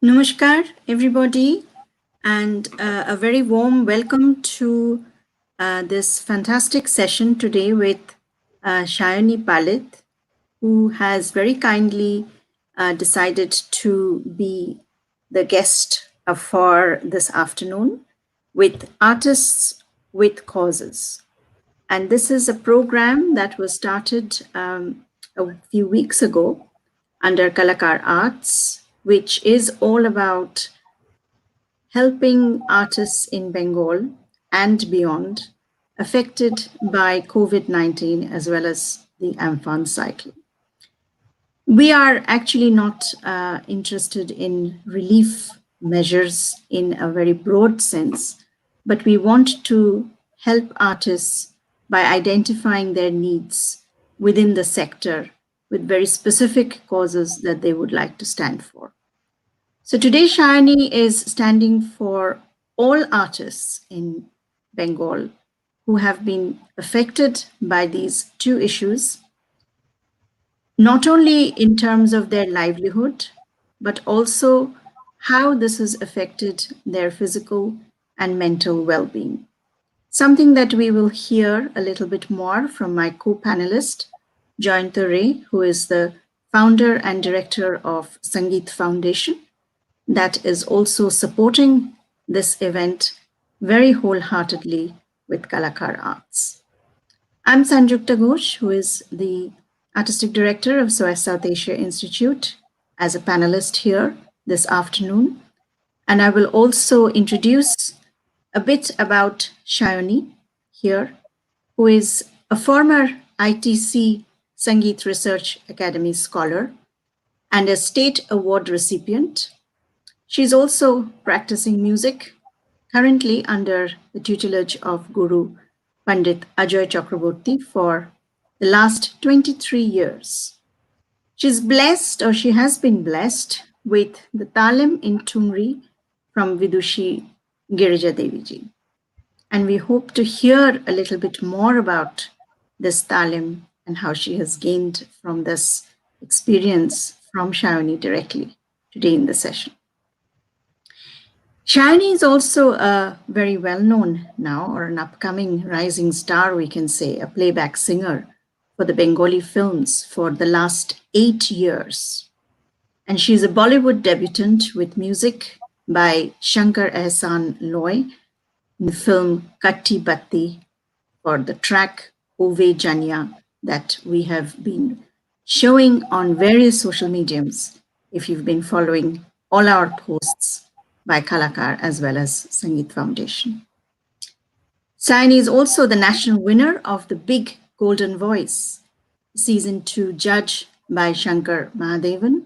Namaskar, everybody, and a very warm welcome to this fantastic session today with Sayani Palit, who has very kindly decided to be the guest for this afternoon with Artists with Causes. And this is a program that was started a few weeks ago under Kalakaar Arts, which is all about helping artists in Bengal and beyond affected by COVID-19 as well as the Amphan cyclone. We are actually not interested in relief measures in a very broad sense, but we want to help artists by identifying their needs within the sector with very specific causes that they would like to stand for. So today, Shayani is standing for all artists in Bengal who have been affected by these two issues, not only in terms of their livelihood, but also how this has affected their physical and mental well-being. Something that we will hear a little bit more from my co-panelist, Jayanta Ray, who is the founder and director of Sangeet Foundation, that is also supporting this event very wholeheartedly with Kalakaar Arts. I'm Sanjukta Ghosh, who is the Artistic Director of SOAS South Asia Institute, as a panelist here this afternoon. And I will also introduce a bit about Sayani here, who is a former ITC Sangeet Research Academy scholar and a state award recipient. She's also practicing music, currently under the tutelage of Guru Pandit Ajoy Chakraborty for the last 23 years. She's blessed, or she has been blessed, with the Talim in Tungri from Vidushi Girija Deviji. And we hope to hear a little bit more about this Talim and how she has gained from this experience from Sayani directly today in the session. Sayani is also a very well-known now, or an upcoming rising star, we can say, a playback singer for the Bengali films for the last 8 years. And she's a Bollywood debutant with music by Shankar Ehsan Loy in the film Katti Batti for the track Ove Janya that we have been showing on various social mediums if you've been following all our posts by Kalakaar as well as Sangeet Foundation. Sayani is also the national winner of the Big Golden Voice, Season 2 judge by Shankar Mahadevan,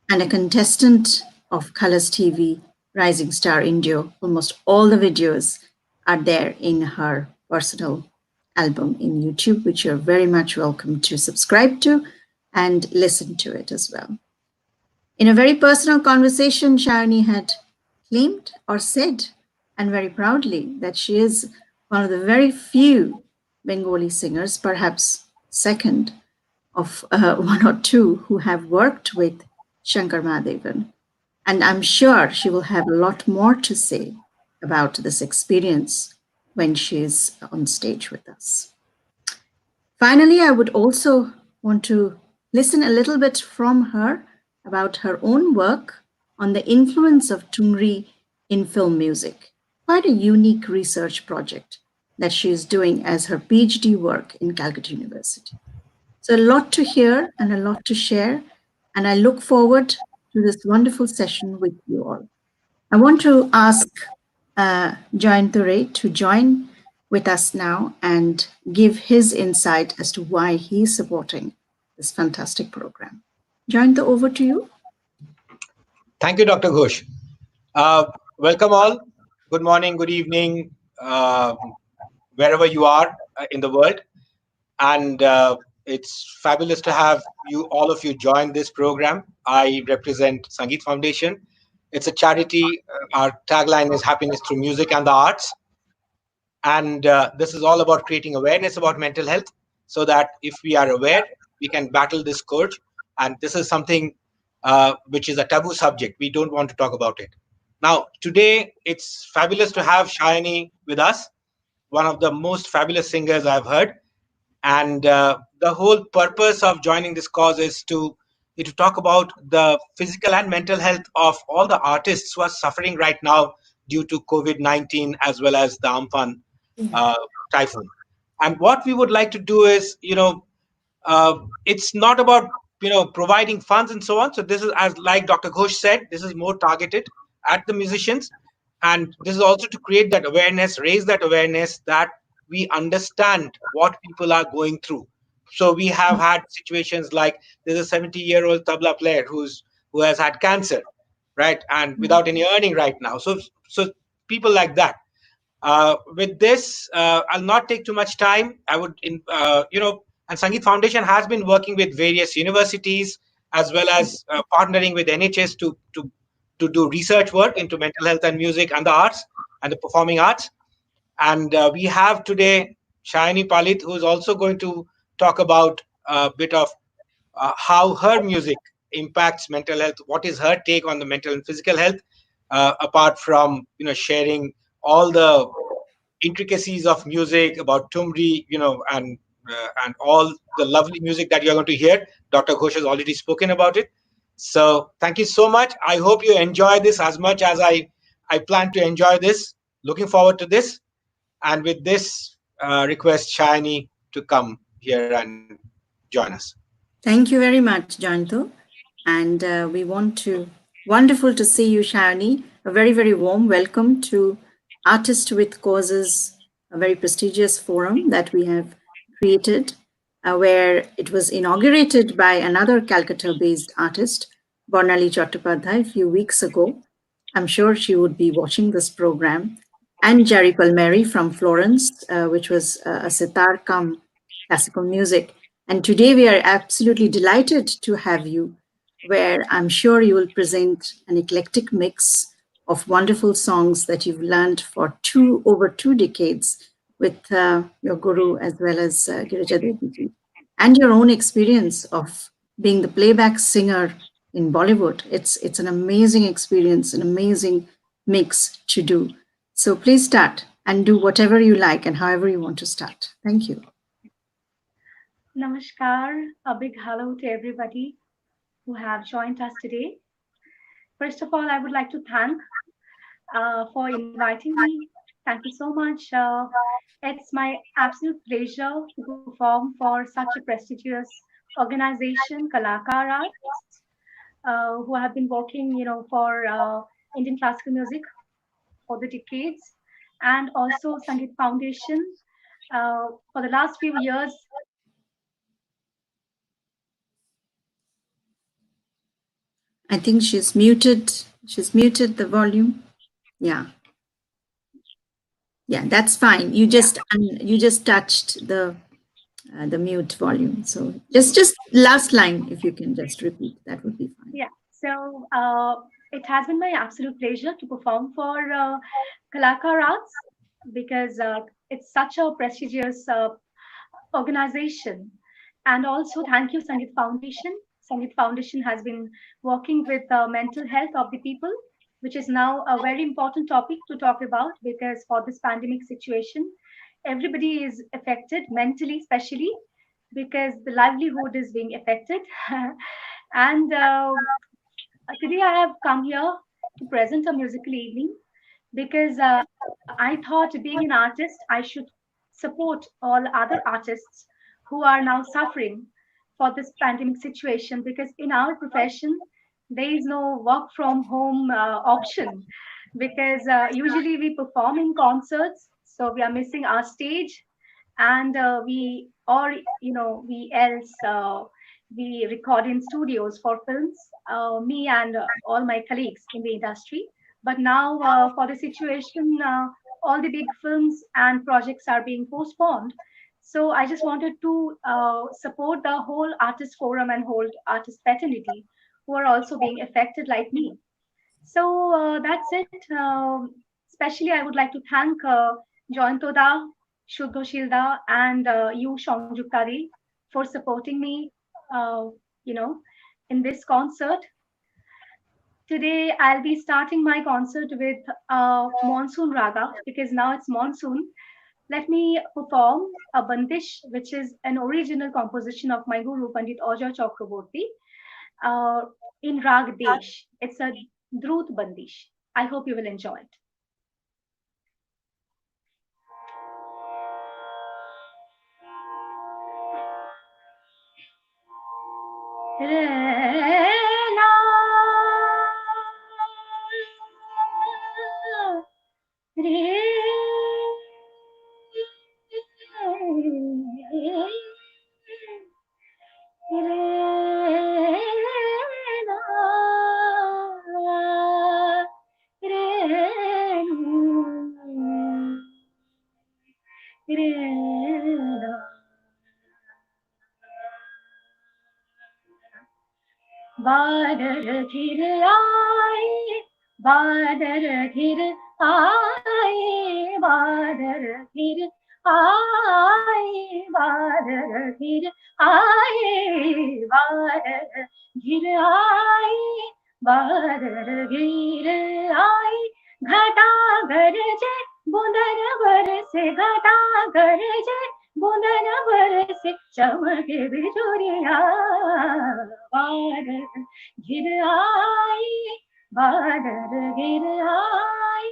and a contestant of Colors TV Rising Star India. Almost all the videos are there in her personal album in YouTube, which you're very much welcome to subscribe to and listen to it as well. In a very personal conversation, Sayani had claimed or said, and very proudly, that she is one of the very few Bengali singers, perhaps second of one or two, who have worked with Shankar Mahadevan. And I'm sure she will have a lot more to say about this experience when she's on stage with us. Finally, I would also want to listen a little bit from her about her own work on the influence of Tungri in film music. Quite a unique research project that she is doing as her PhD work in Calcutta University. So a lot to hear and a lot to share, and I look forward to this wonderful session with you all. I want to ask Jayanta Ray to join with us now and give his insight as to why he's supporting this fantastic program. Jayanta, over to you. Thank you, Dr. Ghosh. Welcome all. Good morning, good evening, wherever you are in the world. And it's fabulous to have you, all of you, join this program. I represent Sangeet Foundation. It's a charity. Our tagline is happiness through music and the arts. And this is all about creating awareness about mental health so that if we are aware, we can battle this scourge. And this is something which is a taboo subject. We don't want to talk about it. Now, today, it's fabulous to have Shayani with us, one of the most fabulous singers I've heard. And the whole purpose of joining this cause is to talk about the physical and mental health of all the artists who are suffering right now due to COVID-19 as well as the Amphan uh, typhoon. And what we would like to do is, it's not about providing funds and so on. So this is, as like Dr. Ghosh said, this is more targeted at the musicians, and this is also to create that awareness, raise that awareness that we understand what people are going through. So we have had situations like there's a 70-year-old tabla player who has had cancer, right, and without any earning right now. So people like that. With this, I'll not take too much time. I would, and Sangeet Foundation has been working with various universities as well as partnering with NHS to do research work into mental health and music and the arts and the performing arts. And we have today Shayani Palit, who is also going to talk about a bit of how her music impacts mental health. What is her take on the mental and physical health, apart from sharing all the intricacies of music about Tumri, and all the lovely music that you're going to hear. Dr. Ghosh has already spoken about it. So thank you so much. I hope you enjoy this as much as I plan to enjoy this. Looking forward to this. And with this, request Shiny to come here and join us. Thank you very much, Janto. And we want to, wonderful to see you, Shani. A very, very warm welcome to Artist with Causes, a very prestigious forum that we have created, where it was inaugurated by another Calcutta based artist, Bornali Chattopadhyay, a few weeks ago. I'm sure she would be watching this program. And Jerry Palmieri from Florence, which was a sitar come classical music. And today we are absolutely delighted to have you, where I'm sure you will present an eclectic mix of wonderful songs that you've learned for over 2 decades with your guru as well as Girija Devi ji, and your own experience of being the playback singer in Bollywood. It's an amazing experience, an amazing mix to do. So please start and do whatever you like and however you want to start. Thank you. Namaskar, a big hello to everybody who have joined us today. First of all, I would like to thank for inviting me. Thank you so much. It's my absolute pleasure to perform for such a prestigious organization, Kalakaar Arts, who have been working, for Indian classical music for the decades, and also Sangeet Foundation. For the last few years, I think she's muted. She's muted the volume. Yeah. Yeah, that's fine. You yeah. just touched the mute volume. So just last line, if you can just repeat, that would be fine. Yeah, so it has been my absolute pleasure to perform for Kalakaar Arts because it's such a prestigious organization. And also, thank you, Sangeet Foundation. Sangeet Foundation has been working with mental health of the people, which is now a very important topic to talk about because for this pandemic situation, everybody is affected mentally, especially because the livelihood is being affected. And today I have come here to present a musical evening because I thought being an artist, I should support all other artists who are now suffering for this pandemic situation because in our profession, there is no work from home option because usually we perform in concerts, so we are missing our stage and we or we else we record in studios for films, me and all my colleagues in the industry. But now for the situation, all the big films and projects are being postponed. So I just wanted to support the whole artist forum and whole artist fraternity who are also being affected like me. So that's it. Especially, I would like to thank Jointoda, Shuddhoshilda, and you, Shongjukari, for supporting me, uh, you know, in this concert. Today, I'll be starting my concert with Monsoon Raga because now it's monsoon. Let me perform a bandish, which is an original composition of my guru Pandit Oja Chakraborty uh, in Rag Desh. It's a Drut bandish. I hope you will enjoy it. बादल घिर आए बादल घिर आए बादल घिर आए बादल घिर आए बादल घिर आए बादल घिर आए घटा गरजे बूंदन बरसे घटा गरजे बूंदन बरसे चमके बिजुरिया बादल घिर आई बादल घिर आई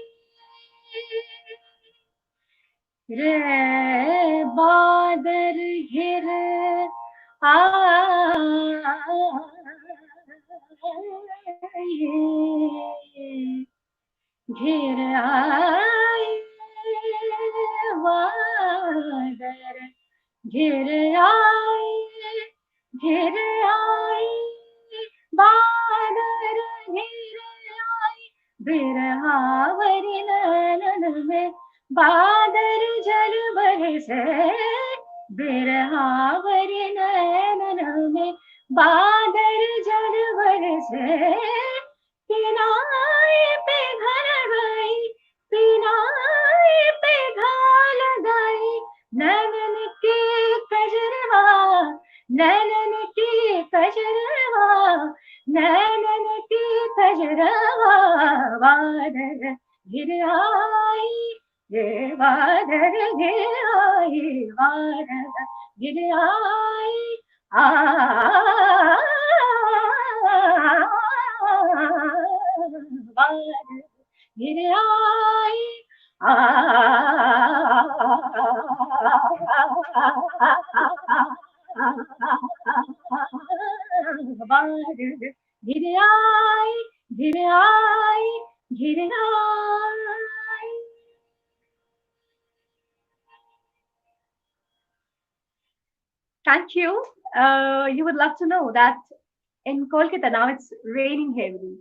रे बादल घिर आई घिर आई बादल घिर आई घिर आई बादल घिर आई बिरहावरी नैनन में बादल जल बरसे बिरहावरी नैनन में बादल जल बरसे पिनाए पे घर गई पिनाए पे घाल गई नैनन के कजरवा नैनन के कजरवा नैनन के कजरवा बादल घिर आई ये बादल घिर आई बादल घिर आई बादल घिर आई बादल घिर आई घिर आई घिर आई Thank you. You would love to know that in Kolkata now it's raining heavily.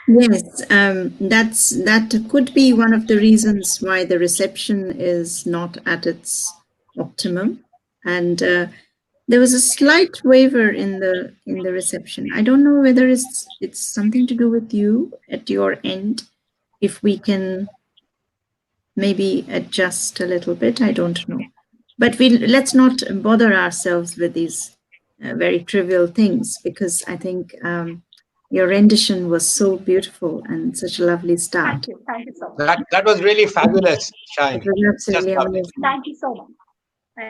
Yes, that could be one of the reasons why the reception is not at its optimum, and there was a slight waver in the reception. I don't know whether it's something to do with you at your end. If we can maybe adjust a little bit, I don't know, but let's not bother ourselves with these very trivial things, because I think. Your rendition was so beautiful and such a lovely start. Thank you so much. That was really fabulous, It Shine. was Just absolutely lovely. amazing. Thank you so much.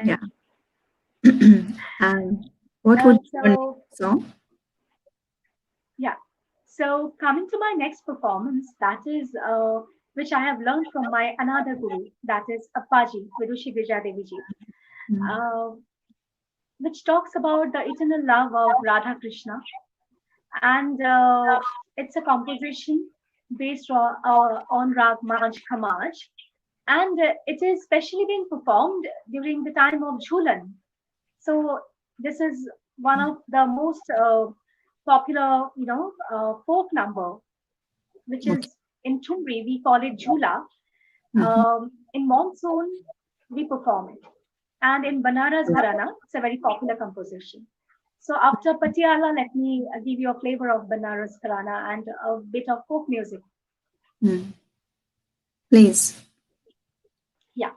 Yeah. What would you want song? Yeah. So coming to my next performance, that is which I have learned from my another guru, that is Appaji, Vidushi Vijaya Devi ji, which talks about the eternal love of Radha Krishna, and it's a composition based on Rag Manj Khamaj, and it is specially being performed during the time of Jhulan. So this is one of the most popular, folk number, which is in Tumri we call it Jhula. In monsoon we perform it, and in Banaras Gharana it's a very popular composition. So after Patiala, let me give you a flavor of Banaras Gharana and a bit of folk music. Please. Yeah.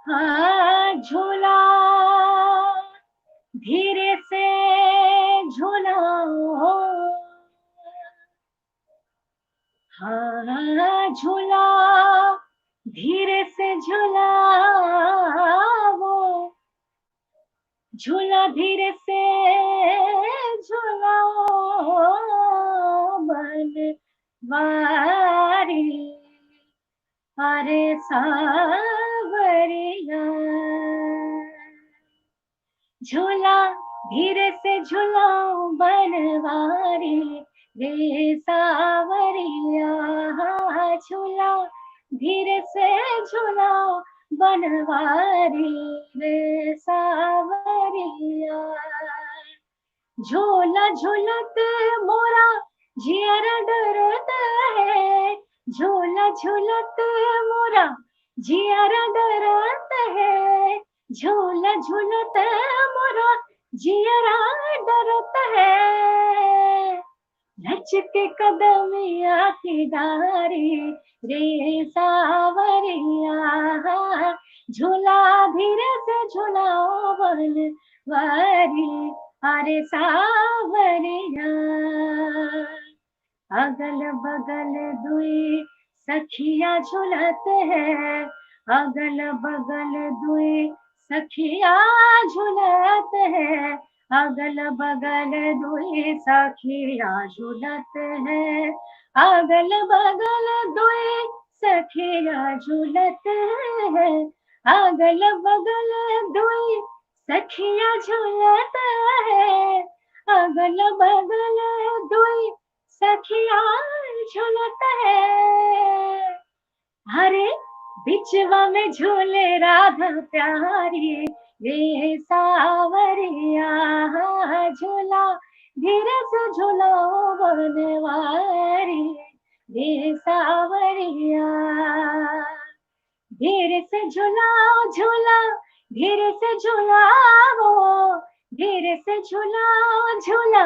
हाँ झूला धीरे से झूलाओ, हाँ झूला धीरे से झूलाओ, झूला धीरे से झूलाओ बनवारी, अरे सावरिया, झूला धीरे से झूलाओ बनवारी रे सावरिया, झूला धीरे से झूलाओ बनवारी रे सावरिया, झूला झूलत मोरा जियर डरत है, झूला झूलत मोरा जियर डरत है, झूला झूलत मोरा जियरा डरत है, लचके कदमिया की डारी रे सावरिया, झूला धीरे से झूलाओ बनवारी, अरे सावरिया, अगल बगल दुई सखिया झुलत है, अगल बगल दुई सखिया झुलत है, अगल बगल दुई सखिया झुलत है, अगल बगल दुई सखिया झुलत है, अगल बगल दुई सखिया झुलत है, अगल बगल दुई सखिया झुलत है, हरे बिचवा में झूले राधा प्यारी रे सावरिया, झूला धीरे से झूलो बनवारी रे सावरिया, धीरे से झूलाओ झूला, धीरे से झूलाओ, धीरे से झूलाओ झूला,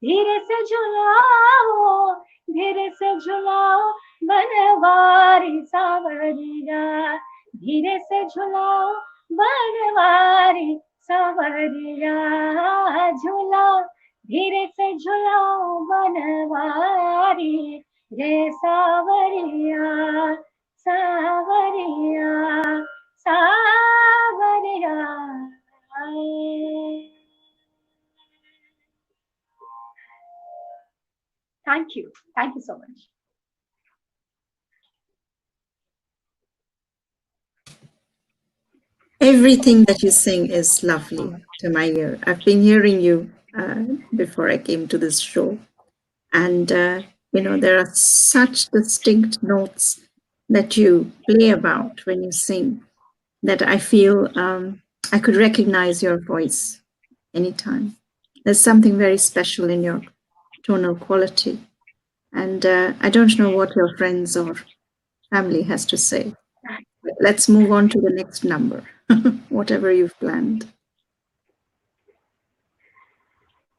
धीरे से झूलाओ, धीरे से झूलाओ बनवारी सावरिया, धीरे से झूलाओ बनवारी सावरिया, झूला धीरे से झूलाओ बनवारी रे सावरिया, सावरिया, सावरिया। Thank you. Thank you so much. Everything that you sing is lovely to my ear. I've been hearing you before I came to this show. And, there are such distinct notes that you play about when you sing that I feel I could recognize your voice anytime. There's something very special in your tonal quality. And I don't know what your friends or family has to say. Let's move on to the next number, whatever you've planned.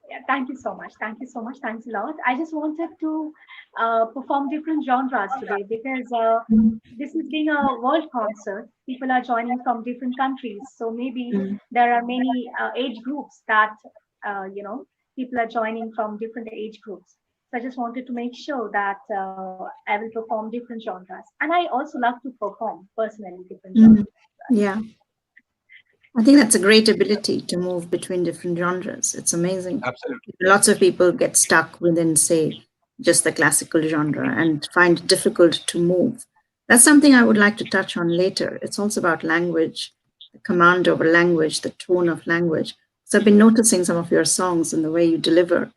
Yeah, thank you so much. Thank you so much. Thanks a lot. I just wanted to perform different genres today because this is being a world concert. People are joining from different countries, so maybe Mm. there are many age groups that people are joining from different age groups. So I just wanted to make sure that I will perform different genres, and I also love to perform personally different genres. Mm. Yeah, I think that's a great ability to move between different genres. It's amazing. Absolutely. Lots of people get stuck within, say, just the classical genre and find it difficult to move. That's something I would like to touch on later. It's also about language, the command over language, the tone of language. So I've been noticing some of your songs and the way you deliver.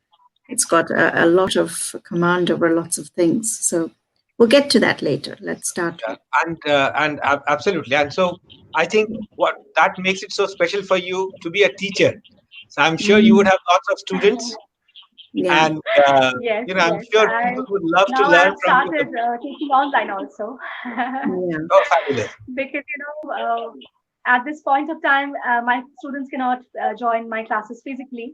It's got a lot of command over lots of things. So we'll get to that later. Let's start Yeah, with. absolutely. And so I think what that makes it so special for you to be a teacher. So I'm sure you would Mm. have lots of students, Yeah. and Yes, I'm yes. sure I people would love to now learn I've from you. started teaching online also. Yeah. Oh, fabulous! Because at this point of time my students cannot join my classes physically,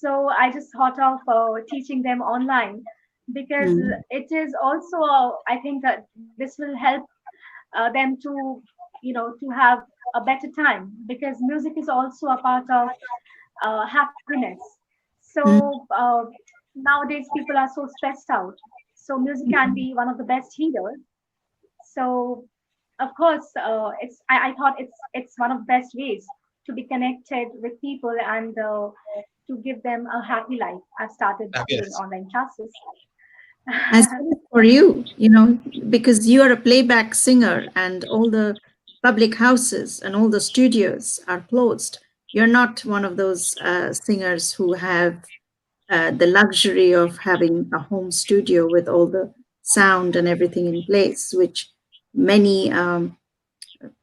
so I just thought of teaching them online because Mm. it is also I think that this will help them to to have a better time, because music is also a part of happiness. Mm, So nowadays people are so stressed out. So music can mm. be one of the best healers. So of course, I thought it's one of the best ways to be connected with people and to give them a happy life. I've started giving Yes. online classes. As well as for you, because you are a playback singer and all the public houses and all the studios are closed. You're not one of those singers who have the luxury of having a home studio with all the sound and everything in place, which many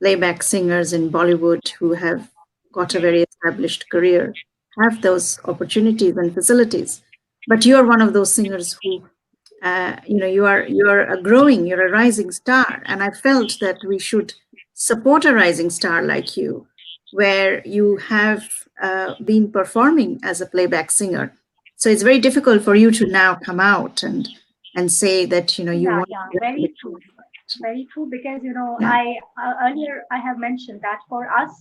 playback singers in Bollywood who have got a very established career have those opportunities and facilities. But you're one of those singers who, you are a growing, you're a rising star, and I felt that we should support a rising star like you, where you have been performing as a playback singer. So it's very difficult for you to now come out and say that you Yeah, want yeah, to very be. true. Very true, because Yeah. I earlier I have mentioned that for us,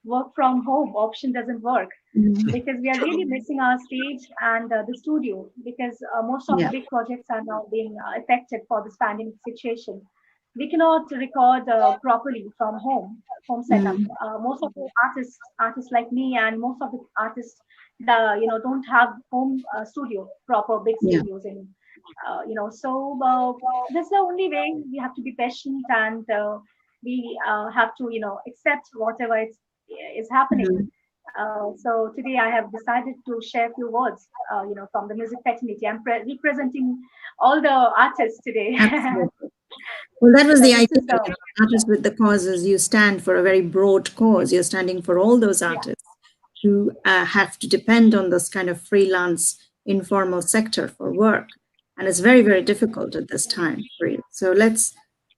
work from home option doesn't work, Mhm. because we are really missing our stage and the studio, because most of the Yeah. big projects are now being affected for this pandemic situation. We cannot record properly from home setup. Mm. Most of the artists like me, and most of the artists, don't have home studio, proper big Yeah. studios in, so that's the only way. We have to be patient, and we have to, accept whatever is happening. Mhm. So today I have decided to share a few words, from the music fraternity. I'm representing all the artists today. Absolutely. Well, that was So the this idea. is That Artists with the Causes, you stand for a very broad cause. You're standing for all those yeah, artists who have to depend on this kind of freelance, informal sector for work, and it's very, very difficult at this time for you. So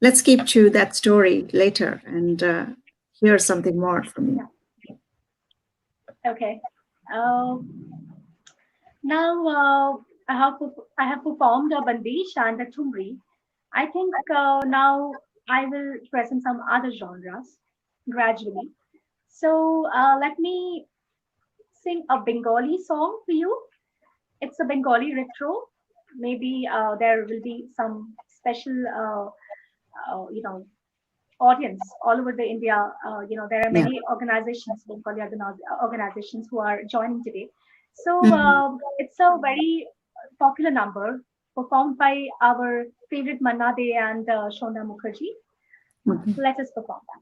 let's keep to that story later and hear something more from you. yeah. Okay. Uh, Now I have performed a bandish and a tumri. I think now I will present some other genres gradually. So let me sing a Bengali song for you. It's a Bengali retro. Maybe there will be some special, audience all over the India. There are Yeah. many organizations, Bengali organizations, who are joining today. So Mhm. it's a very popular number performed by our favorite Manna Dey and Shona Mukherjee. Okay. Let us perform that.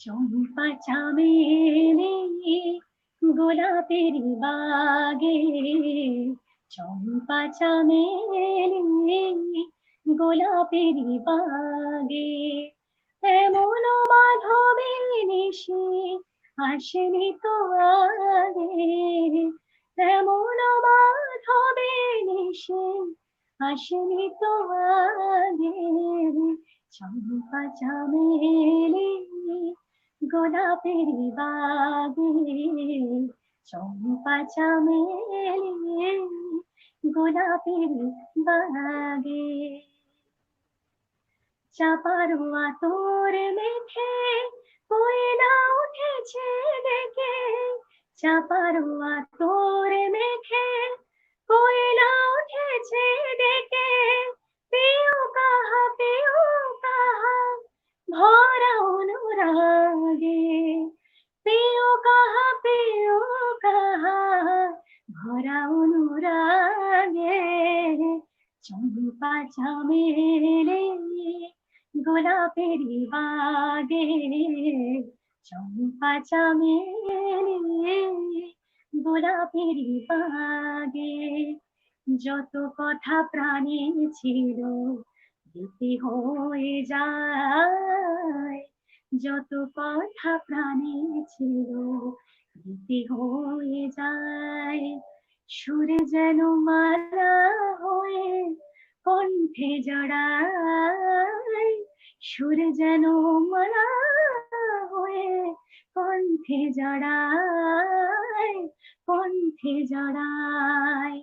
চম্পা চামেলি গোলাপের বাগে, চম্পা চামেলি গোলাপের বাগে, এমন মাধবী নিশি আসেনি তো আগে, এমন মাধবী নিশি আসেনি তো আগে, চম্পা চামেলি গোলাপের বাগে, চম্পা চামেলি গোলাপের বাগে, চাপারোয়া তোর মেঘে কোয়লা উঠেছে ডেকে, চাপারোয়া তোর মেঘে কোয়লা উঠেছে ডেকে, পিউ কাহা ভরা অনুরাগে, পিউ কাহা ভরা অনুরাগে, চম্পা চামেলি গোলাপের বাগে, চম্পা চামেলি গোলাপের বাগে, যত কথা প্রাণে ছিল দিতে হয়ে যায়, যত কথা প্রাণে ছিল দিতে হয়ে যায়, সুরে যেন মালা হয়ে কণ্ঠে জড়ায়, সুরে যেন মালা হয়ে কণ্ঠে পন্থে জড়ায়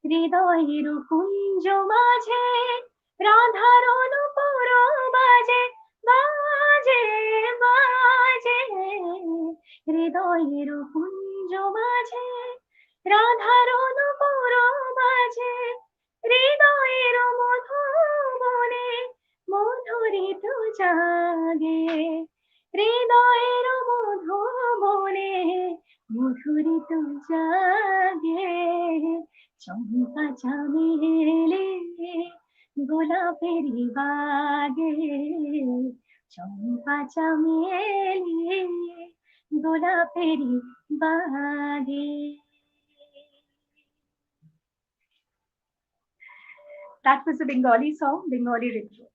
হৃদয়ের কুঞ্জ মাঝে রাধার অনুপুর বাজে বাজে বাজে হৃদয়ের কুঞ্জ মাঝে রাধার অনুপুর বাজে হৃদয়ের মধুবনে মধুরিত জাগে হৃদয়ের মধুবনে মধুরিত জাগে চম্পা চামেলে গোলাপের বাগে চম্পা চামেলে গোলাপের বাগে That was a Bengali song, Bengali ritual.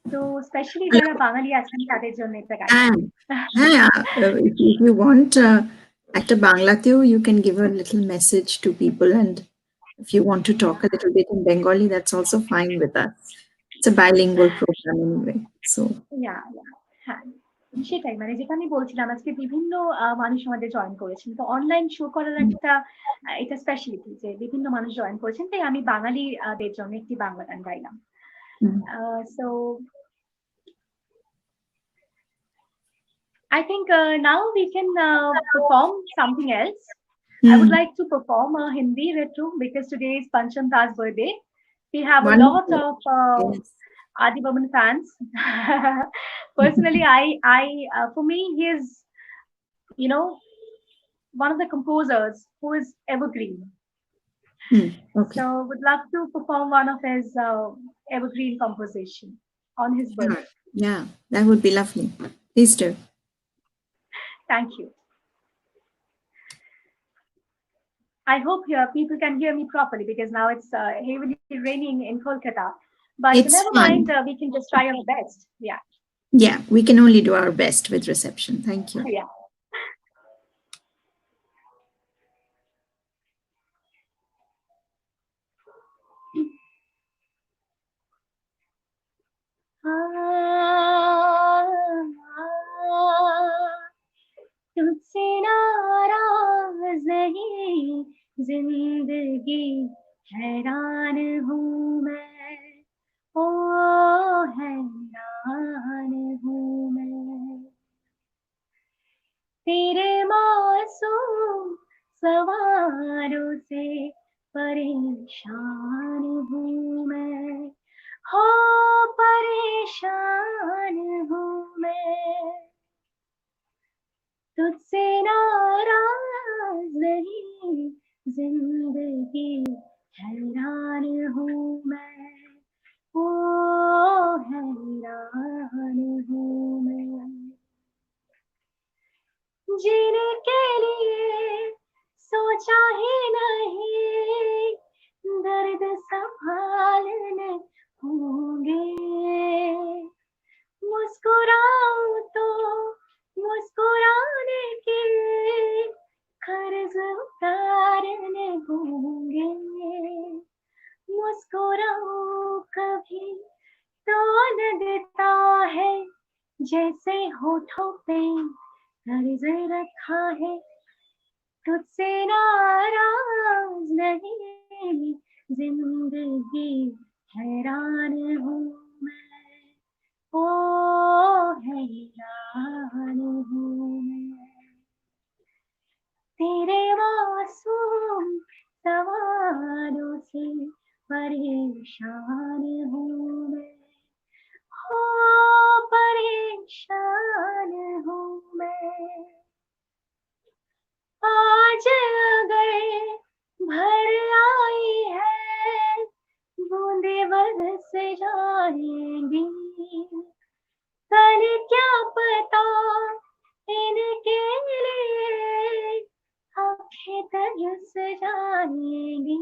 তো স্পেশালি যারা বাঙালি আছেন তাদের জন্য এটা গাইলাম হ্যাঁ if you want একটা বাংলাতেও you can give a little message to people, and if you want to talk a little bit in Bengali, that's also fine with us. It's a bilingual program anyway, so হ্যাঁ সেটাই মানে যেটা আমি বলছিলাম আজকে বিভিন্ন মানুষ আমাদের জয়েন করেছেন তো অনলাইন শো করার একটা এটা স্পেশালিটি যে বিভিন্ন মানুষ জয়েন করেছেন তাই আমি বাঙালিদের জন্য একটি বাংলা গান গাইলাম so I think now we can perform something else. I would like to perform a Hindi retro because today is Pancham Das birthday. We have a lot of Adi Burman fans. Personally, I for me, he is, one of the composers who is evergreen. Okay. So would love to perform one of his evergreen composition on his birthday. Yeah, that would be lovely. Please do. Thank you. I hope people can hear me properly because now it's heavily raining in Kolkata. But it's never fine. mind, we can just try our best. Yeah. Yeah, we can only do our best with reception. Thank you. Yeah. तुझसे नाराज नहीं जिंदगी हैरान हूँ मैं ओ हैरान हूँ मैं तेरे मासूम सवालों से परेशान हूँ मैं हो परेशान हूँ मैं तुझसे नाराज नहीं जिंदगी हैरान हूँ मैं ओ हैरान हूँ मैं जीने के लिए सोचा ही नहीं दर्द संभालने होंगे मुस्कुराऊं तो मुस्कुराने के कर्ज उतारने होंगे मुस्कुराऊं कभी तो लगता है जैसे होठों पे कर्ज रखा है तुझसे नाराज नहीं जिंदगी हैरान हूँ मैं ओ हैरान हूँ मैं तेरे मासूम सवालों से परेशान हूँ मैं हो परेशान हूँ मैं आज अगर भर आई है बूंदे बरस जाएंगी कल क्या पता इनके लिए आंखें तरस जाएंगी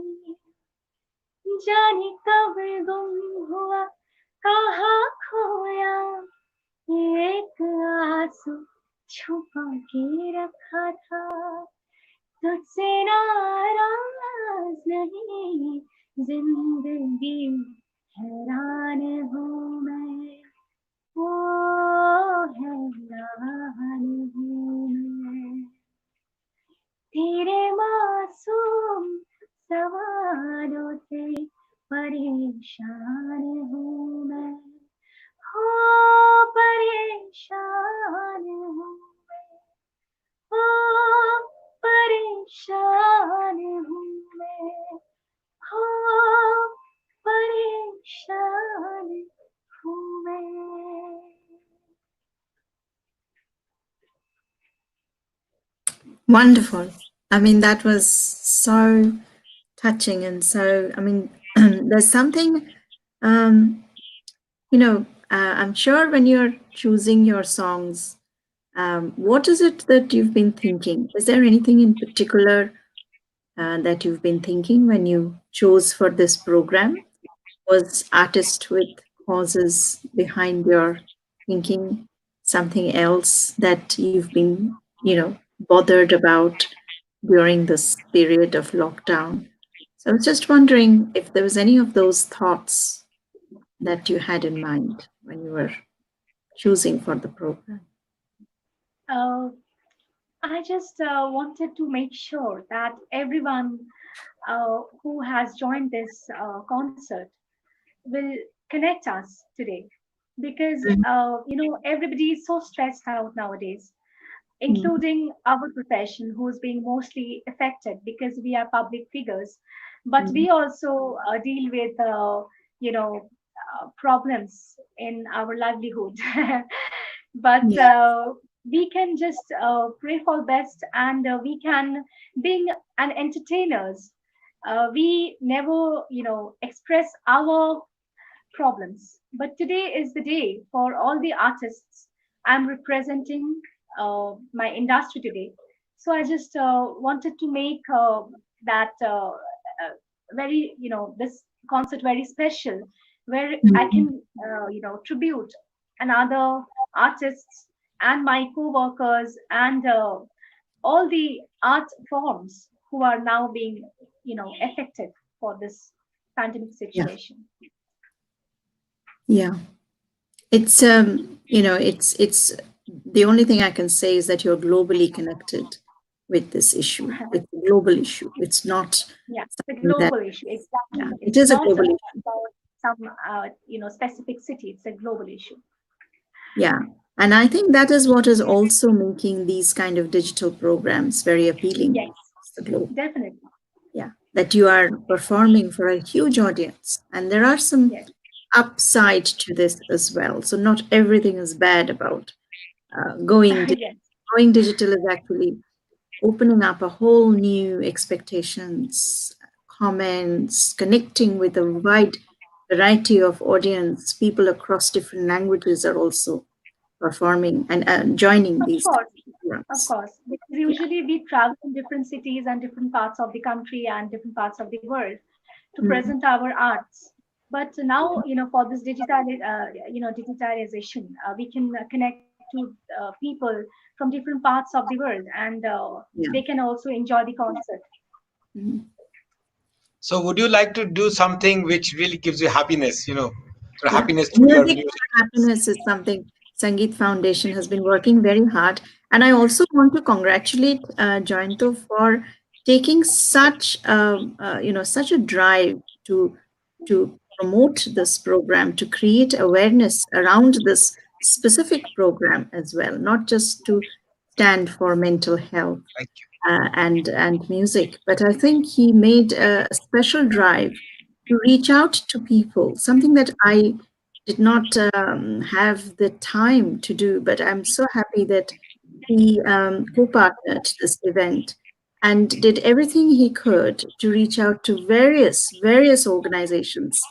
जाने कब गुम हुआ कहाँ खोया एक आंसू छुपा के रखा था तुझसे नाराज जिंदगी हैरान हूँ मैं, ओ हैरान हूँ मैं, तेरे मासूम सवालों से परेशान हूँ मैं, हो परेशान हूँ मैं, ओ परेशान हूँ मैं, हो परेशान हूँ मैं. Wonderful. I mean, that was so touching and so, I mean, there's something, um, I'm sure when you're choosing your songs, what is it that you've been thinking? Is there anything in particular that you've been thinking when you chose for this program? Was artist with causes behind your thinking something else that you've been, bothered about during this period of lockdown? So I was just wondering if there was any of those thoughts that you had in mind when you were choosing for the program. Uh, I just wanted to make sure that everyone who has joined this concert will connect us today, because everybody is so stressed out nowadays, Mm, including our profession, who's being mostly affected because we are public figures, but mm, we also deal with problems in our livelihood. But yeah, we can just pray for best, and we can, being an entertainers, we never express our problems. But today is the day for all the artists. I'm representing my industry today. So I just wanted to make that very, this concert very special, where I mm, can, tribute another artists and my co-workers and all the art forms who are now being, affected for this pandemic yeah, situation. yeah. It's the only thing I can say is that you're globally connected with this issue. It's a global issue. It's not Yeah, it's a something that, global issue. yeah, Exactly. it It's is a not global issue. about some, specific city. It's a global issue. Yeah. And I think that is what is also making these kind of digital programs very appealing Yes, across the globe. definitely. Yeah. That you are performing for a huge audience. And there are some Yes, upside to this as well. So not everything is bad about going digital. yes, Going digital is actually opening up a whole new expectations, comments, connecting with a wide variety of audience. People across different languages are also performing and joining of these course, of programs. course. Because Yeah. usually we travel in different cities and different parts of the country and different parts of the world to Mm. present our arts. But now, for this digitalization, we can connect to people from different parts of the world, and Yeah. they can also enjoy the concert. Mhm. So, would you like to do something which really gives you happiness? So Yeah, happiness through your music music. for happiness is something Sangeet Foundation has been working very hard. And I also want to congratulate Jointo for taking such a drive to promote this program, to create awareness around this specific program as well, not just to stand for mental health Thank and music. But I think he made a special drive to reach out to people, something that I did not have the time to do. But I'm so happy that he co-partnered this event and did everything he could to reach out to various organizations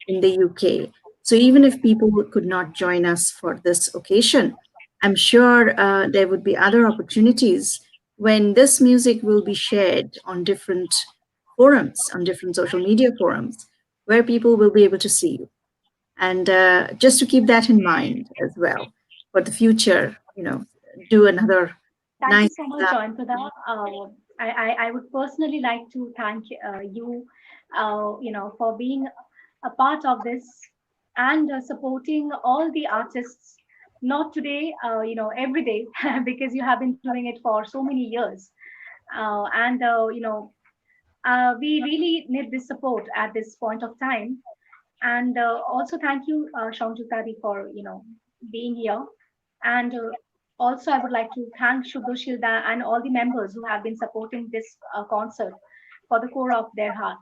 in the UK. So even if people could not join us for this occasion, I'm sure there would be other opportunities when this music will be shared on different forums, on different social media forums, where people will be able to see you. And just to keep that in mind as well for the future, do another Thank you nice. so much, Join, for that. I would personally like to thank you, for being a part of this and supporting all the artists. Not today, every day, because you have been doing it for so many years. And we really need this support at this point of time. And also thank you, Shanjutari, for being here. And also, I would like to thank Shubhoshilda and all the members who have been supporting this concert for the core of their heart.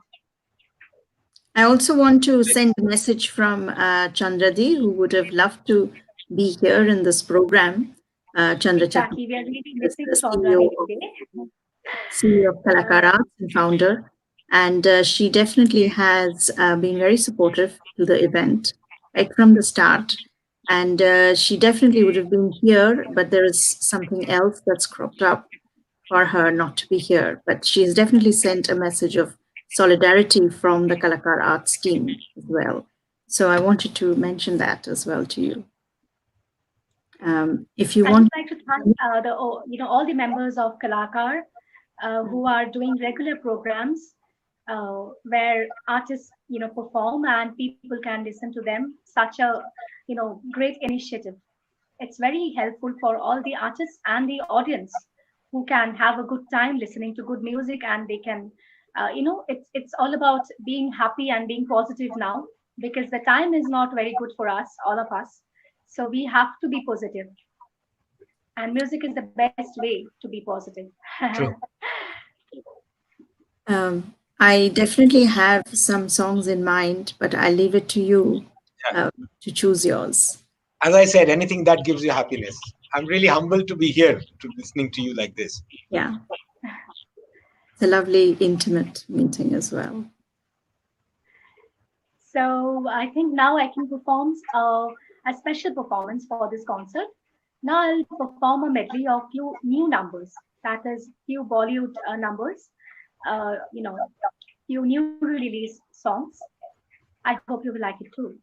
I also want to send a message from Chandradi, who would have loved to be here in this program. Chandra Chatterjee Exactly, we are really is missing the CEO Chandrani of today. Kalakaar Uh, Arts and founder. And she definitely has been very supportive to the event right from the start. And she definitely would have been here, but there is something else that's cropped up for her not to be here. But she has definitely sent a message of solidarity from the Kalakaar Arts team as well. So I wanted to mention that as well to you. If you I would want, like to thank all the members of Kalakar who are doing regular programs where artists perform and people can listen to them. Such a great initiative. It's very helpful for all the artists and the audience who can have a good time listening to good music, and they can it's all about being happy and being positive now, because the time is not very good for us, all of us. So we have to be positive, and music is the best way to be positive. True. I definitely have some songs in mind, but I leave it to you Yeah. to choose yours. As I said, anything that gives you happiness. I'm really humbled to be here, to listening to you like this. Yeah, it's a lovely, intimate meeting as well. So I think now I can perform a special performance for this concert. Now I'll perform a medley of few new numbers, that is, few Bollywood numbers, few newly released songs. I hope you will like it too.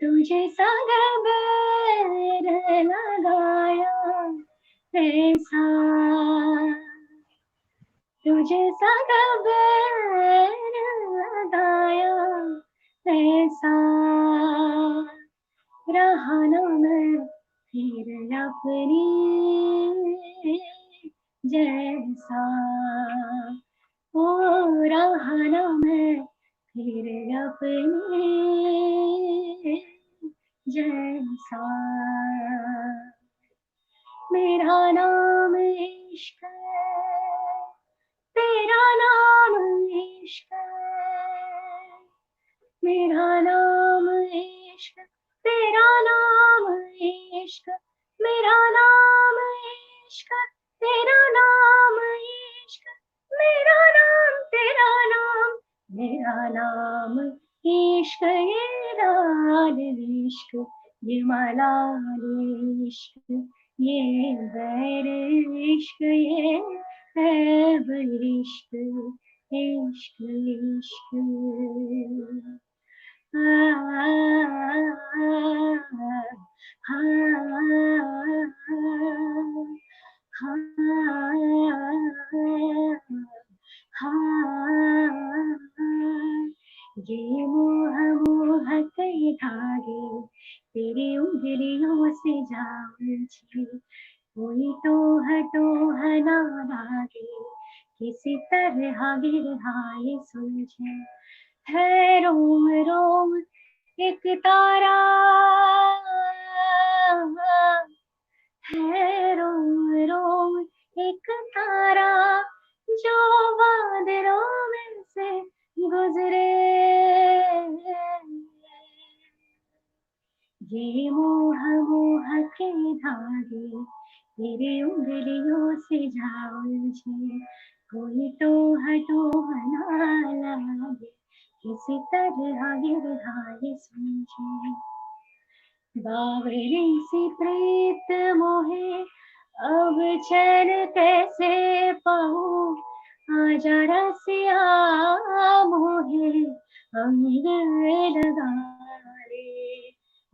तुझे संग बैर लगाया ऐसा तुझे संग बैर लगाया ऐसा रहा न मैं फिर अपनी जैसा ओ रहा न मैं फिर अपनी जैसा मेरा नाम इश्क है तेरा नाम इश्क है मेरा नाम इश्क तेरा नाम इश्क मेरा नाम इश्क तेरा नाम इश्क मेरा नाम तेरा नाम मेरा नाम इश्क ये लाल इश्क ये मलाल इश्क ये बैर इश्क ये ऐब इश्क इश्क इश्क ये मोह मोह के धागे तेरी उंगलियों से जा मुझे कोई तो है ना लागे किसी तरह गिराए सुलझे है रोम रोम एक तारा है रोम रोम एक तारा जो बादलों में से गुजरे ये मोह मोह के धागे तेरे उंगलियों से जा उलझे कोई तो ना लागे किसी तरह गिरहाए समझे बावरी सी प्रीत मोहे अब चैन कैसे पाऊं आजा रसिया मोहे अंग लगा ले,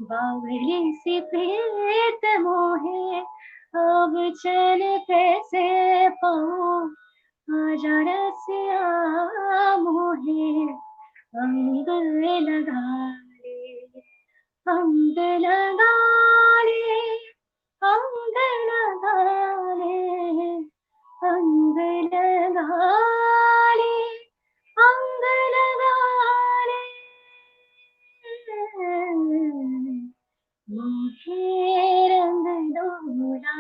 बावली सी प्रीत मोहे अब चैन कैसे पाऊं, आजा रसिया मोहे अंग लगा ले, अंग लगा ले, अंग लगा ले, अंग लगा ले, अंग लगा ले, मोहे रंग डोला,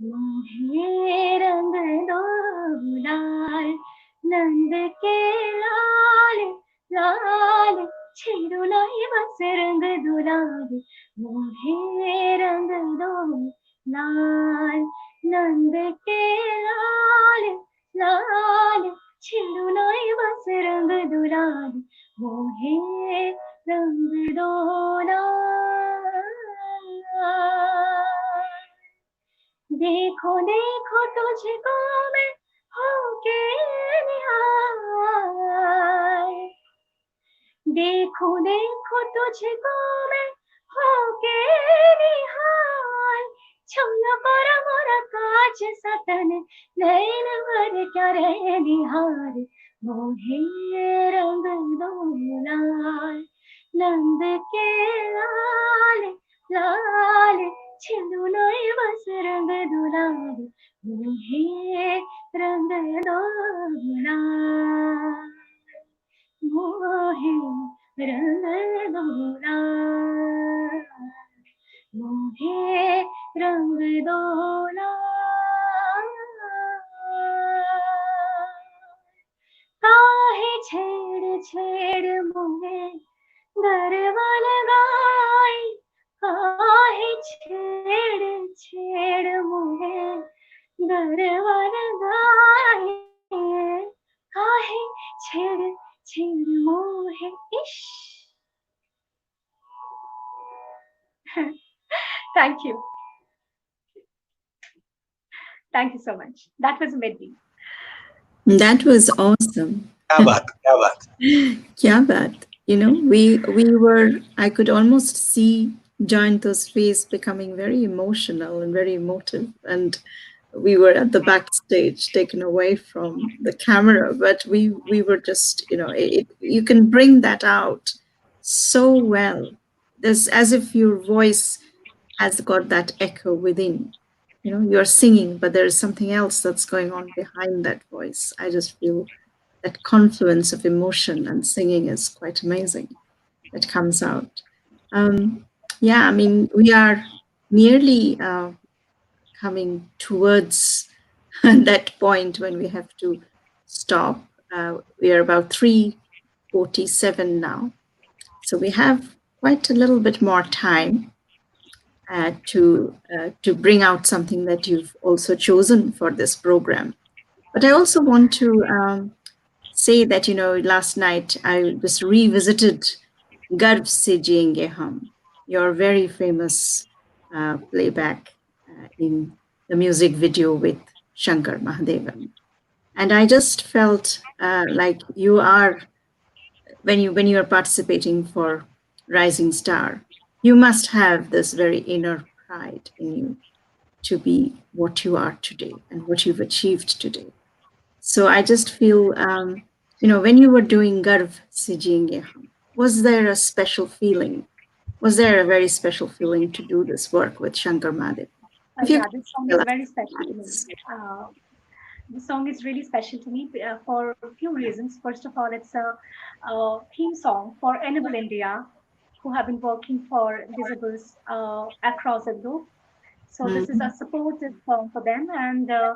मोहे रंग दो लाल, नंद के लाल लाल, छेड़ुलाई बस रंग दुलाल, मोहे रंग दो लाल, नंद के लाल लाल, छेड़ुलाई बस रंग दुलाल, मोहे रंग दो लाल। देखो देखो तुझको मैं होके निहार, देखो देखो तुझको मैं होके निहार, छुना पर मोरा काज सतन, नैन भर क्या रे निहार, मोहे रंग दो लाल, नंद के लाल लाल, छिंदू नई बस रंग दुलाल, मोहे रंग दो लाल, मोहे रंग दो लाल, मोहे रंग दो लाल, काहे छेड़ छेड़ मोहे गरबा लगाई, काहे छेड़ छेड़ मोहे गरबा लगाई, काहे छेड़ छेड़ मोहे इश। Thank you. Thank you so much. That was Medley. That was awesome. क्या बात, क्या बात. Yeah, but we were. I could almost see Jayanto's face becoming very emotional and very emotive, and we were at the backstage, taken away from the camera. But we were just, you can bring that out so well. There's as if your voice has got that echo within. You're singing, but there's something else that's going on behind that voice. I just feel that confluence of emotion and singing is quite amazing. That comes out. Yeah, I mean, we are nearly coming towards that point when we have to stop. We are about 3:47 now. So we have quite a little bit more time to bring out something that you've also chosen for this program. But I also want to say that, last night I just revisited Garv Se Jiyenge Hum, your very famous playback in the music video with Shankar Mahadevan. And I just felt like you are, when you are participating for Rising Star, you must have this very inner pride in you to be what you are today and what you've achieved today. So I just feel, when you were doing Garv Sijenge, was there a special feeling? Was there a very special feeling to do this work with Shankar Mahadev? If you Yeah, could this song tell is us very special to me. that. The song is really special to me for a few reasons. First of all, it's a theme song for Enable India, who have been working for disables across the globe. So this is a Mm, supportive song for them. And uh,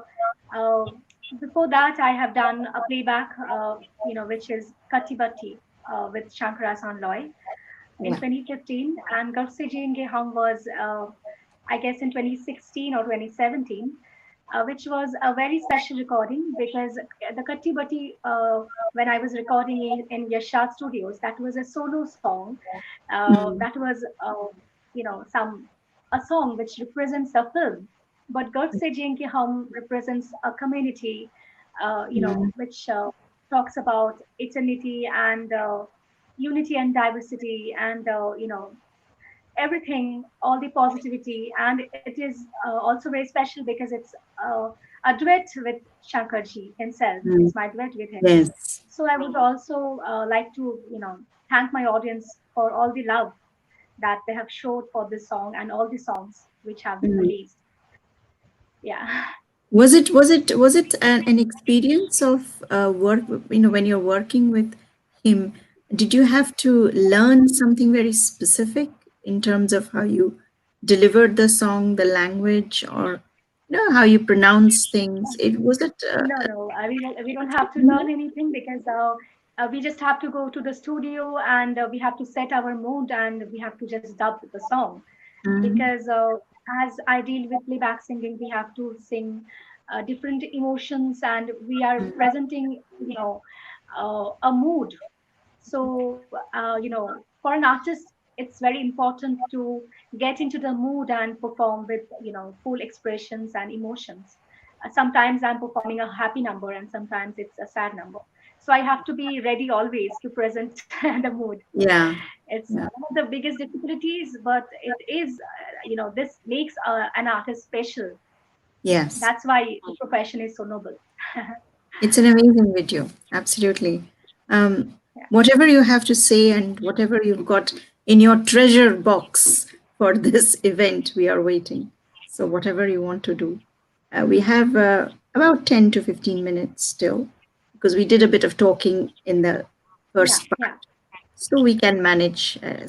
before that, I have done a playback, which is Kati Batti with Shankara Loy in yeah. 2015, and Gavse Jenge Hum was, I guess, in 2016 or 2017, which was a very special recording because the Katti Batti, when I was recording in Yashat Studios, that was a solo song. Mm, That was, some a song which represents the film. but गर्व से जिएं कि हम represents a community, Mm, which talks about eternity and unity and diversity and everything, all the positivity, and it is also very special because it's a duet with Shankarji himself. mm, It's my duet with him. yes. So I would also like to, thank my audience for all the love that they have showed for this song and all the songs which have been Mm. released. Yeah. Was it an experience of work, when you're working with him, did you have to learn something very specific in terms of how you delivered the song, the language, or how you pronounce things? It was it No, no, we don't have to learn anything because we just have to go to the studio and we have to set our mood and we have to just dub the song. Mhm. Because as I deal with playback singing, we have to sing different emotions and we are presenting, a mood. So, for an artist, it's very important to get into the mood and perform with, full expressions and emotions. Sometimes I'm performing a happy number and sometimes it's a sad number. So I have to be ready always to present the mood. Yeah, It's yeah, one of the biggest difficulties, but it is, this makes an artist special. yes. That's why the profession is so noble. It's an amazing video, absolutely. Um, Yeah. Whatever you have to say and whatever you've got in your treasure box for this event, we are waiting. So, whatever you want to do. We have about 10 to 15 minutes still because we did a bit of talking in the Yeah, first part. yeah. So, we can manage,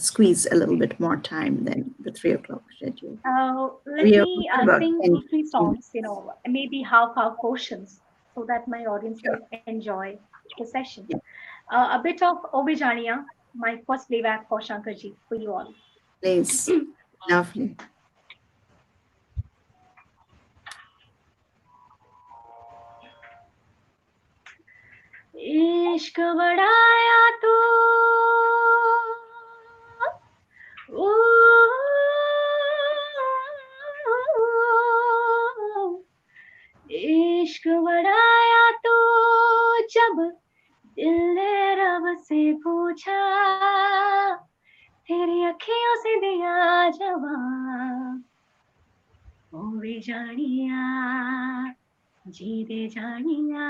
squeeze a little bit more time than the 3 o'clock schedule. Let We are me about sing 10 two, to three 15 songs, minutes. maybe half portions, so that my audience Sure. will enjoy the session. Yeah, A bit of Obijania, my first playback for Shankarji, for you all. please. Lovely. इश्क बढ़ाया तो ओ इश्क बढ़ाया तो जब दिल ने रब से पूछा तेरी अखियों से दिया जवाब ओ वे जानिया जी दे जानिया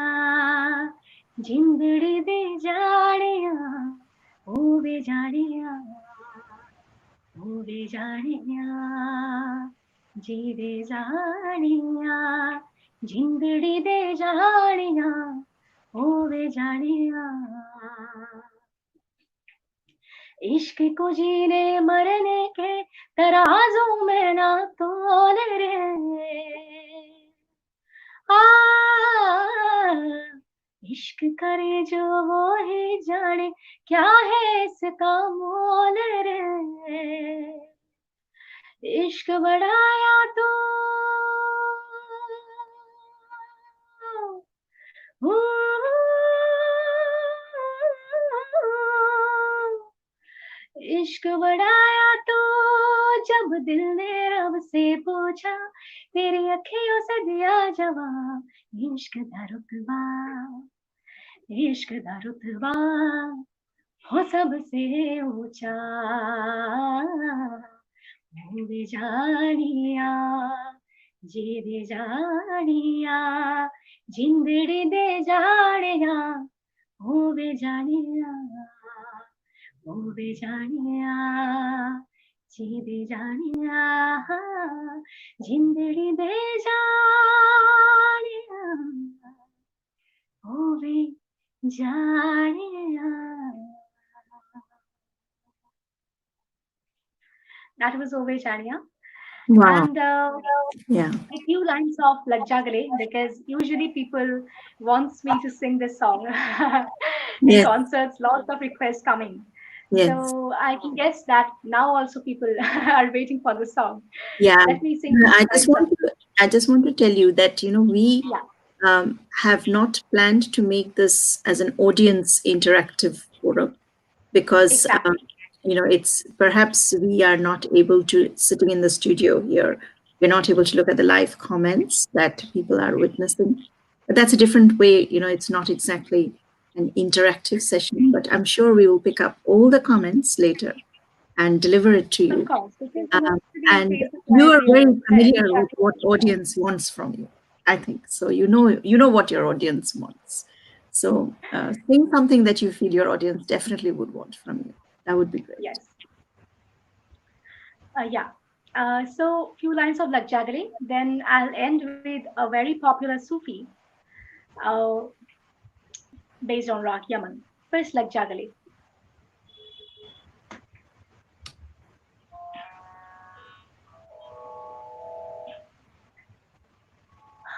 जिंदड़ी दे जानिया ओ वे जानिया ओ वे जानिया जी दे जानिया जिंदड़ी दे जानिया ओ वे जानिया इश्क को जीने मरने के तराजू में ना तोल रे आ इश्क करे जो वो ही जाने क्या है इसका मोल रे इश्क बढ़ाया तो इश्क बढ़ाया तो जब दिल ने रब से पूछा तेरी अखियों से दिया जवाब इश्क दा रुतबा हो सबसे ऊंचा ओ वे जानिया जी दे जानिया जिंदड़ी दे जानिया ओ वे जानिया ओ वे जानिया जी दे जानिया जिंदड़ी दे जानिया ओ वे जानिया. That was Ove Chania. Wow. And Yeah. a few lines of Lagja Gale because usually people wants me to sing this song in Yes. concerts. Lots of requests coming, Yes. so I can guess that now also people are waiting for the song. Yeah. Let me sing few I just lines of want to I just want to tell you that we yeah, have not planned to make this as an audience interactive forum because exactly. it's perhaps we are not able to sitting in the studio here we're not able to look at the live comments that people are witnessing. But that's a different way. It's not exactly an interactive session, but I'm sure we will pick up all the comments later and deliver it to Of you. course, because Um, and Facebook you Live, are very familiar with interactive what session. audience wants from you, I think. So you know what your audience wants. So saying something that you feel your audience definitely would want from you. That would be great. Yes. Yeah. So few lines of Lagjagale. Then I'll end with a very popular Sufi uh, based on Rag Yaman. First Lagjagale.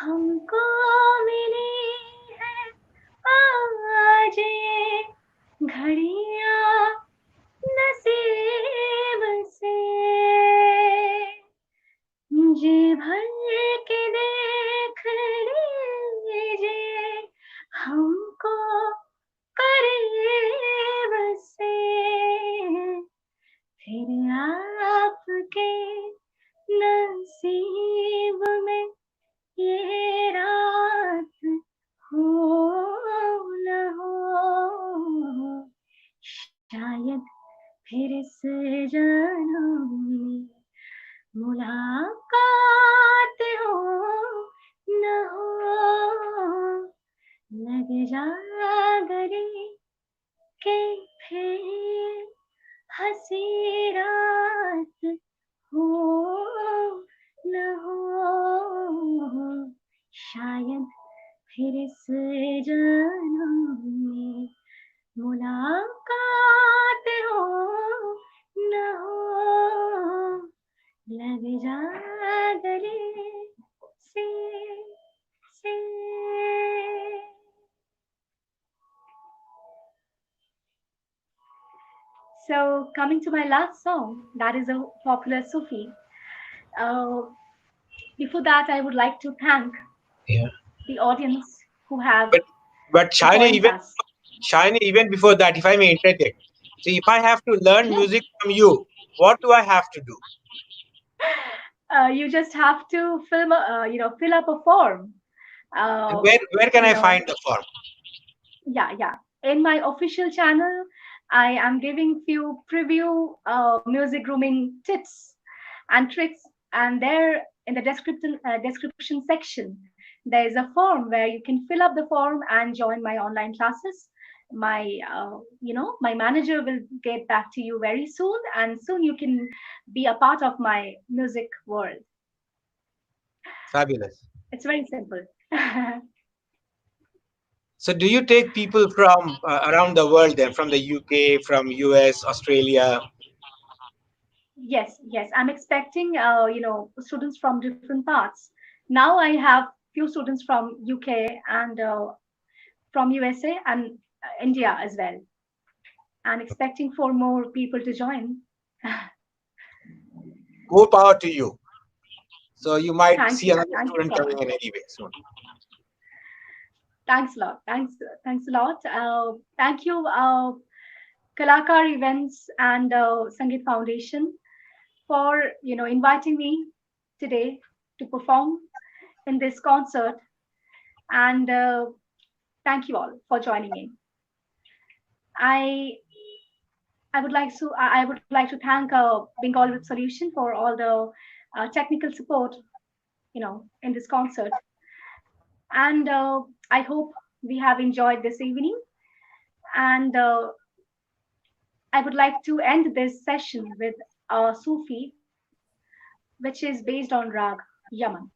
हमको मिली है आज ये घड़ियां नसीब से जी भर के देख लीजिए हमको करीब से फिर आपके नसीब में ये रात हो न हो शायद फिर इस जन्म में मुलाकात हो न हो लग जा गले के फिर हंसी रात हो न हो शायद फिर इस जन्म में मुलाकात हो न हो लग जा गले से से So, coming to my last song, that is a popular Sufi. Uh, Before that, I would like to thank Yeah. the audience who have But but Shiny, joined even us. Shiny, even before that, if I may interject, so if I have to learn Yeah, music from you, what do I have to do? you just have to fill up a form. And Uh, where can you I know, find the form? yeah. In my official channel, I am giving few preview music grooming tips and tricks, and there in the description section, there is a form where you can fill up the form and join my online classes. My manager will get back to you very soon, and soon you can be a part of my music world. Fabulous. It's very simple. So do you take people from around the world then, from the UK, from US, Australia? Yes. I'm expecting students from different parts. Now I have few students from UK and from USA and India as well. And expecting for more people to join. More power to you. So you might Thank see you. another Thank you student so coming much. in anyway soon. Thanks a lot. Thanks a lot. Thank you, Kalakaar Events and Sangeet Foundation for inviting me today to perform in this concert. And thank you all for joining in. I I would like to thank Bengal with Solution for all the technical support in this concert. And I hope we have enjoyed this evening. And I would like to end this session with a Sufi, which is based on Rag Yaman.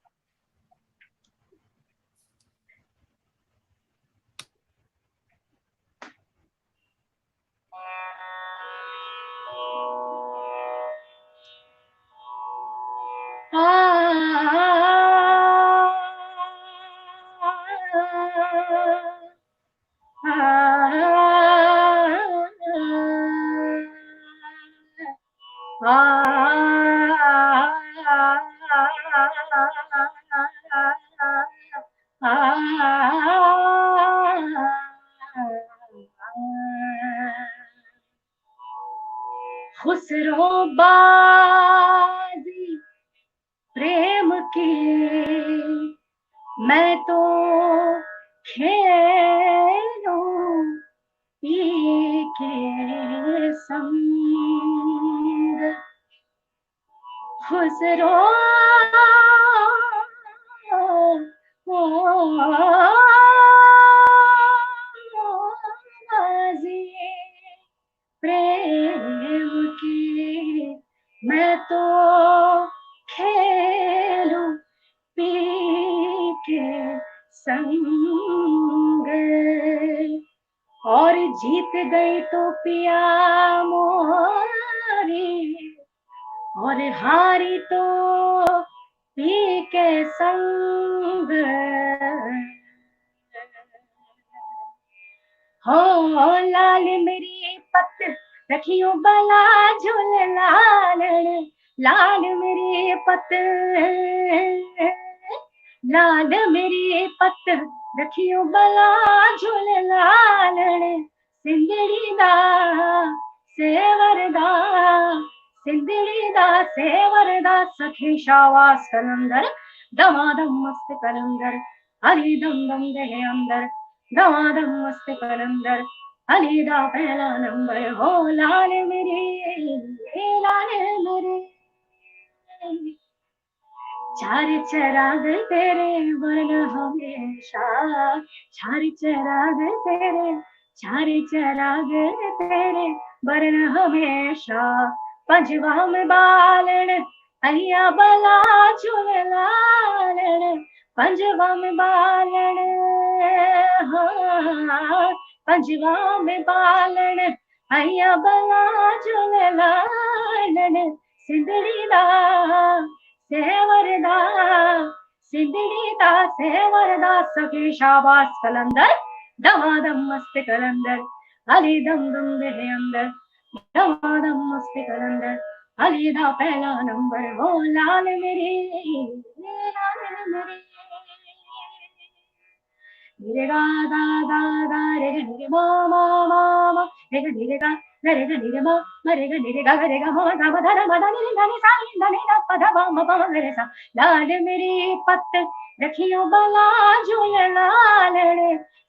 Khusro बाजी प्रेम कि मैं तो खेलूं P के संग खुसरो प्रेम की मैं तो खेलूं P के संग और जीत गई तो पिया मोरी और हारी तो पी के संग हो लाल मेरी पत रखियो बला झूल लाल लाल मेरी पत लाल मेरी पत रखियो बला झूल लाल सिंदड़ी दा सेवरदा सिंदड़ी दा सेवरदा सखी शावास कलंदर दमादम मस्त कलंदर हरी दम दम दे अंदर दमादम मस्त कलंदर अली दा पहला नंबर हो लाल मेरे चार चराग तेरे बन हमेशा चार चराग तेरे चार चराग तेरे बन हमेशा पंजवा में बालन अलिया बला झूल लालन पंजवा में बालन हाँ पंजवा में बालन अलिया बला झूल लालन सिंदड़ी दा सेवरदा सिंदड़ी दा सेवरदा सखी शाबाश कलंदर दमादम मस्त कलंदर अली दम दम दे अंदर दमादम मस्त कलंदर अली दा पहला नंबर हो लाल मेरी रे गा दा रे रे मा मा मा मा रे गा रे रे मा रे गा मा गा मा धा मा धा नि धा नि सा नि धा नि धा पा धा मा पा रे सा लाल मेरी पत रखियो बला झूल लाल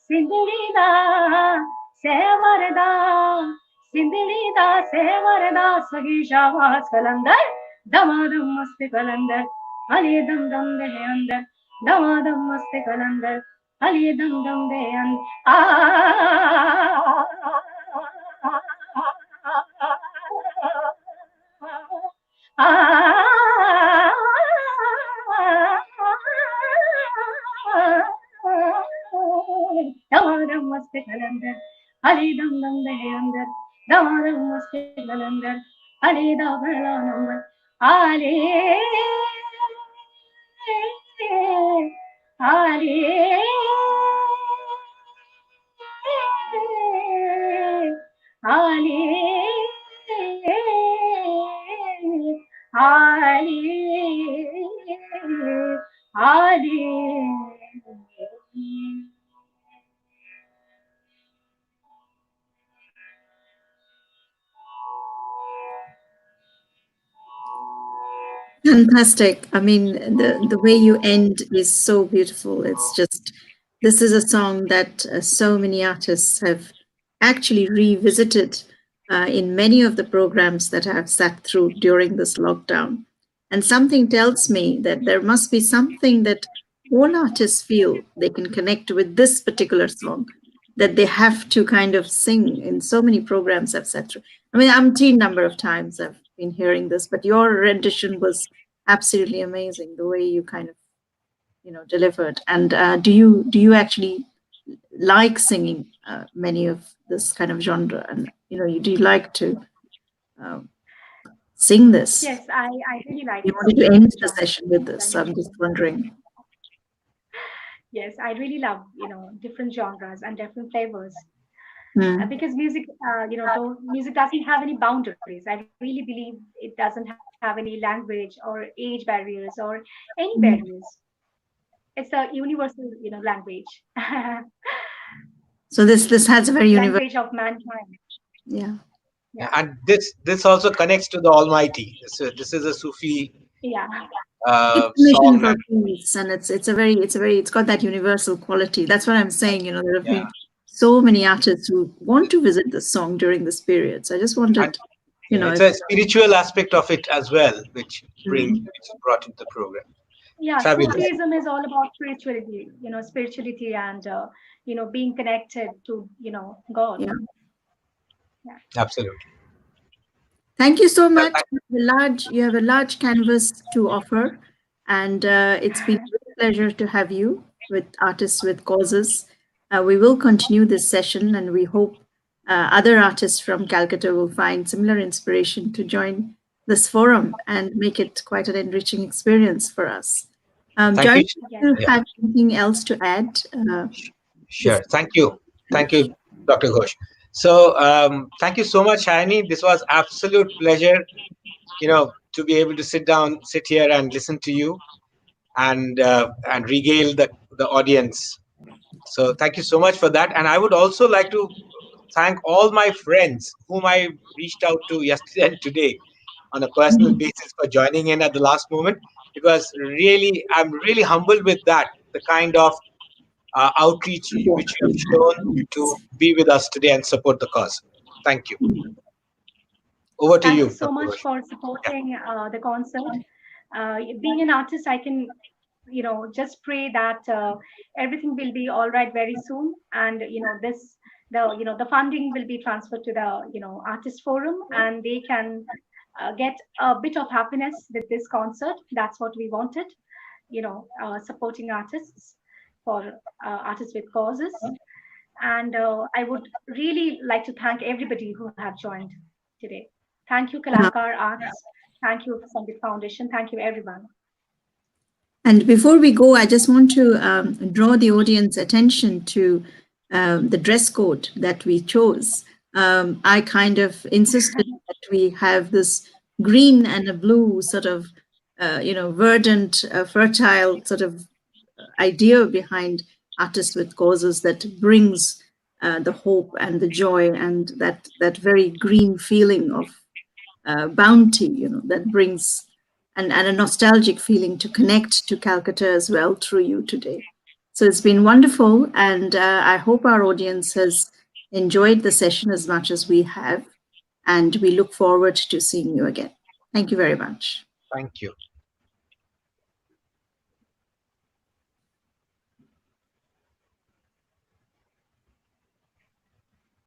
सिंदड़ी दा सेवरदा सिंदड़ी दा सेवरदा सगी शाबाश कलंदर दमादम मस्त कलंदर अली दम दम दे अंदर दमादम मस्त कलंदर अली दम दम दे अंदर दमादम मस्त कलंदर अली दम दम दे अंदर दमादम मस्त कलंदर अली दा भला नंबर आले आले आले आले Fantastic. I mean, the way you end is so beautiful. It's just, this is a song that so many artists have actually revisited in many of the programs that I've sat through during this lockdown. And something tells me that there must be something that all artists feel they can connect with this particular song, that they have to kind of sing in so many programs I've sat through. I mean, umpteen number of times I've been hearing this, but your rendition was absolutely amazing. The way you kind of, delivered. And do you actually like singing many of this kind of genre? And do you like to um, sing this? Yes, I really like You wanted singing to end this the genre. session with this. I'm just wondering. Yes, I really love, different genres and different flavors. Hmm. Because music, though music doesn't have any boundaries. I really believe it doesn't have any language or age barriers or any barriers. It's a universal, language, So this has a very universal. language of mankind. Yeah. Yeah, And this also connects to the Almighty. This is a Sufi yeah, It's a mission song. for peace, and it's got that universal quality. That's what I'm saying. There have Yeah, been so many artists who want to visit this song during this period. So I just and wanted, yeah, it's if a spiritual aspect of it as well, mm, which is brought into the program. Yeah, Fabulous. Sufism is all about spirituality, spirituality and being connected to God. yeah. Yeah. Absolutely. Thank you so Well, much. You have a large canvas to offer, and it's been a great pleasure to have you with Artists with Causes. We will continue this session, and we hope other artists from Calcutta will find similar inspiration to join this forum and make it quite an enriching experience for us. thank you. Joyce, Yes. do you Yeah, have anything else to add? sure. Before Thank you. we Thank finish? you, Dr. Ghosh. So, thank you so much, Shani. This was absolute pleasure, to be able to sit here and listen to you and regale the audience. So, thank you so much for that. And I would also like to thank all my friends whom I reached out to yesterday and today on a personal basis for joining in at the last moment. It was really, I'm really humbled with that, the kind of outreach which Support you have we shown have. to Yes. be with us today and support the cause. Thank you. Over to Thank you you, so Dr. much Rosh. for Yeah, supporting the concert. Being an artist, I can, just pray that everything will be all right very soon, and the funding will be transferred to the artist forum, and they can get a bit of happiness with this concert. That's what we wanted, supporting artists for artists with causes. And I would really like to thank everybody who have joined today. Thank you, Kalakaar Arts. Thank you, Sangeet Foundation. Thank you, everyone. And before we go, I just want to draw the audience attention to the dress code that we chose. I kind of insisted that we have this green and a blue sort of, verdant, fertile sort of idea behind Artists with Causes that brings the hope and the joy and that very green feeling of bounty, that brings and a nostalgic feeling to connect to Calcutta as well through you today. So it's been wonderful, and I hope our audience has enjoyed the session as much as we have, and we look forward to seeing you again. Thank you very much. thank you.